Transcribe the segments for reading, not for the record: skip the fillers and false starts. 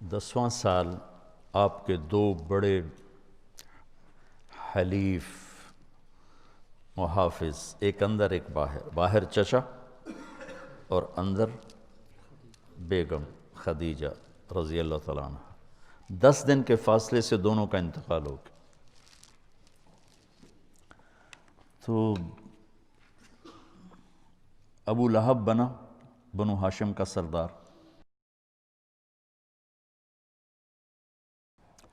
10واں سال آپ کے دو بڑے حلیف محافظ، ایک اندر ایک باہر، باہر چچا اور اندر بیگم خدیجہ رضی اللہ تعالیٰ عنہ، 10 دن کے فاصلے سے دونوں کا انتقال ہو گیا۔ تو ابو لہب بنا بنو ہاشم کا سردار۔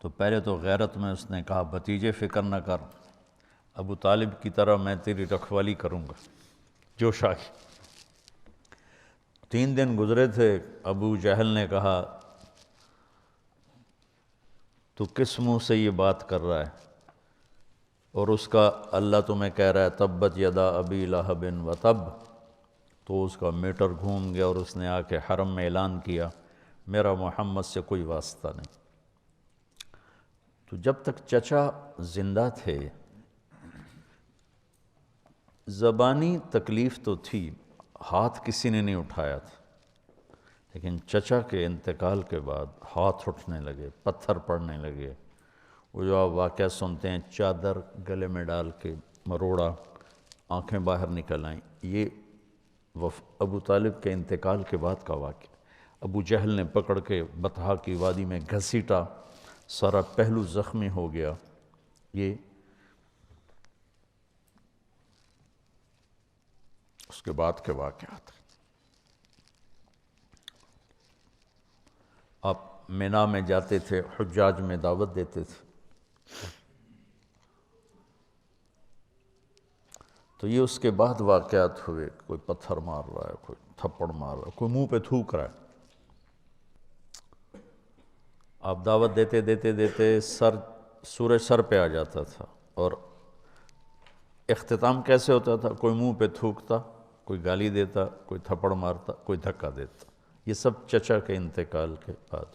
تو پہلے تو غیرت میں اس نے کہا بھتیجے فکر نہ کر، ابو طالب کی طرح میں تیری رکھوالی کروں گا، جوش آ گئی۔ 3 دن گزرے تھے، ابو جہل نے کہا تو کس منہ سے یہ بات کر رہا ہے، اور اس کا اللہ تمہیں کہہ رہا ہے تبت یدا ابی لہب وتب، تو اس کا میٹر گھوم گیا اور اس نے آ کے حرم میں اعلان کیا میرا محمد سے کوئی واسطہ نہیں۔ تو جب تک چچا زندہ تھے زبانی تکلیف تو تھی، ہاتھ کسی نے نہیں اٹھایا تھا، لیکن چچا کے انتقال کے بعد ہاتھ اٹھنے لگے، پتھر پڑنے لگے۔ وہ جو آپ واقعہ سنتے ہیں چادر گلے میں ڈال کے مروڑا، آنکھیں باہر نکل آئیں، یہ ابو طالب کے انتقال کے بعد کا واقعہ۔ ابو جہل نے پکڑ کے بطحا کی وادی میں گھسیٹا، سارا پہلو زخمی ہو گیا۔ یہ اس کے بعد کے واقعات۔ آپ مینا میں جاتے تھے، حجاج میں دعوت دیتے تھے، تو یہ اس کے بعد واقعات ہوئے، کوئی پتھر مار رہا ہے، کوئی تھپڑ مار رہا ہے، کوئی منہ پہ تھوک رہا ہے۔ آپ دعوت دیتے دیتے دیتے سورج سر پہ آ جاتا تھا، اور اختتام کیسے ہوتا تھا؟ کوئی منہ پہ تھوکتا، کوئی گالی دیتا، کوئی تھپڑ مارتا، کوئی دھکا دیتا۔ یہ سب چچا کے انتقال کے بعد۔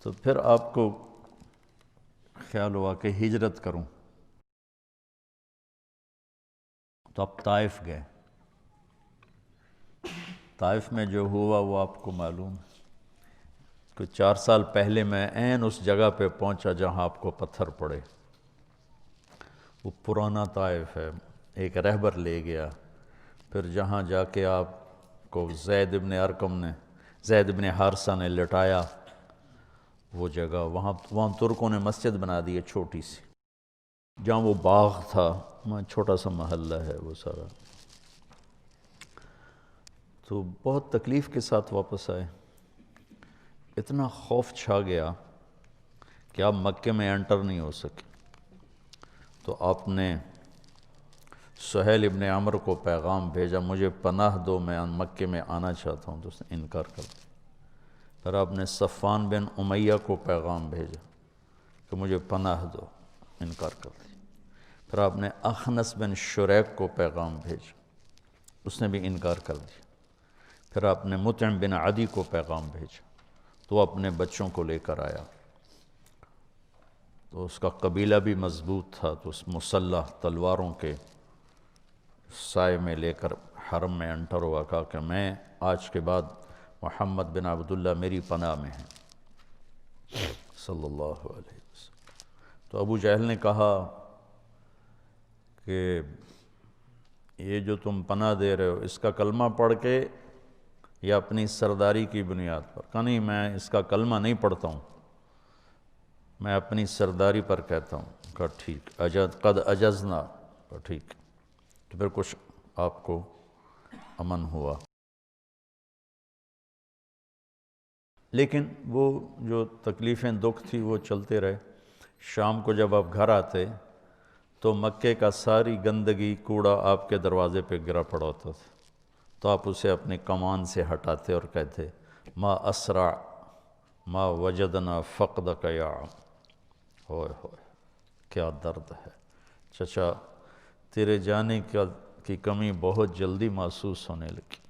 تو پھر آپ کو خیال ہوا کہ ہجرت کروں، تو آپ طائف گئے۔ طائف میں جو ہوا وہ آپ کو معلوم ہے۔ کہ 4 سال پہلے میں عین اس جگہ پہ پہنچا جہاں آپ کو پتھر پڑے۔ وہ پرانا طائف ہے، ایک رہبر لے گیا، پھر جہاں جا کے آپ کو زید بن حارثہ نے لٹایا، وہ جگہ وہاں ترکوں نے مسجد بنا دی ہے چھوٹی سی، جہاں وہ باغ تھا وہاں چھوٹا سا محلہ ہے وہ سارا۔ تو بہت تکلیف کے ساتھ واپس آئے، اتنا خوف چھا گیا کہ آپ مکے میں انٹر نہیں ہو سکے۔ تو آپ نے سہیل ابن عمرو کو پیغام بھیجا مجھے پناہ دو، میں مکے میں آنا چاہتا ہوں، تو اس نے انکار کر دیا۔ پھر آپ نے صفوان بن امیہ کو پیغام بھیجا کہ مجھے پناہ دو، انکار کر دیا۔ پھر آپ نے اخنس بن شریک کو پیغام بھیجا، اس نے بھی انکار کر دیا۔ پھر آپ نے مطعم بن عدی کو پیغام بھیجا، تو وہ اپنے بچوں کو لے کر آیا۔ تو اس کا قبیلہ بھی مضبوط تھا، تو اس مسلح تلواروں کے سائے میں لے کر حرم میں انٹر ہوا، کہا کہ میں آج کے بعد محمد بن عبداللہ میری پناہ میں ہیں صلی اللہ علیہ وسلم۔ تو ابو جہل نے کہا کہ یہ جو تم پناہ دے رہے ہو اس کا کلمہ پڑھ کے یا اپنی سرداری کی بنیاد پر؟ کہا نہیں، میں اس کا کلمہ نہیں پڑھتا ہوں، میں اپنی سرداری پر کہتا ہوں۔ کہا ٹھیک، قد اجزنا، کہا ٹھیک۔ تو پھر کچھ آپ کو امن ہوا، لیکن وہ جو تکلیفیں دکھ تھی وہ چلتے رہے۔ شام کو جب آپ گھر آتے تو مکے کا ساری گندگی کوڑا آپ کے دروازے پہ گرا پڑا ہوتا تھا، تو آپ اسے اپنے کمان سے ہٹاتے اور کہتے ما اسرع ما وجدنا فقدک یا عم، ہوئے ہوئے کیا درد ہے چچا، تیرے جانے کی کمی بہت جلدی محسوس ہونے لگی۔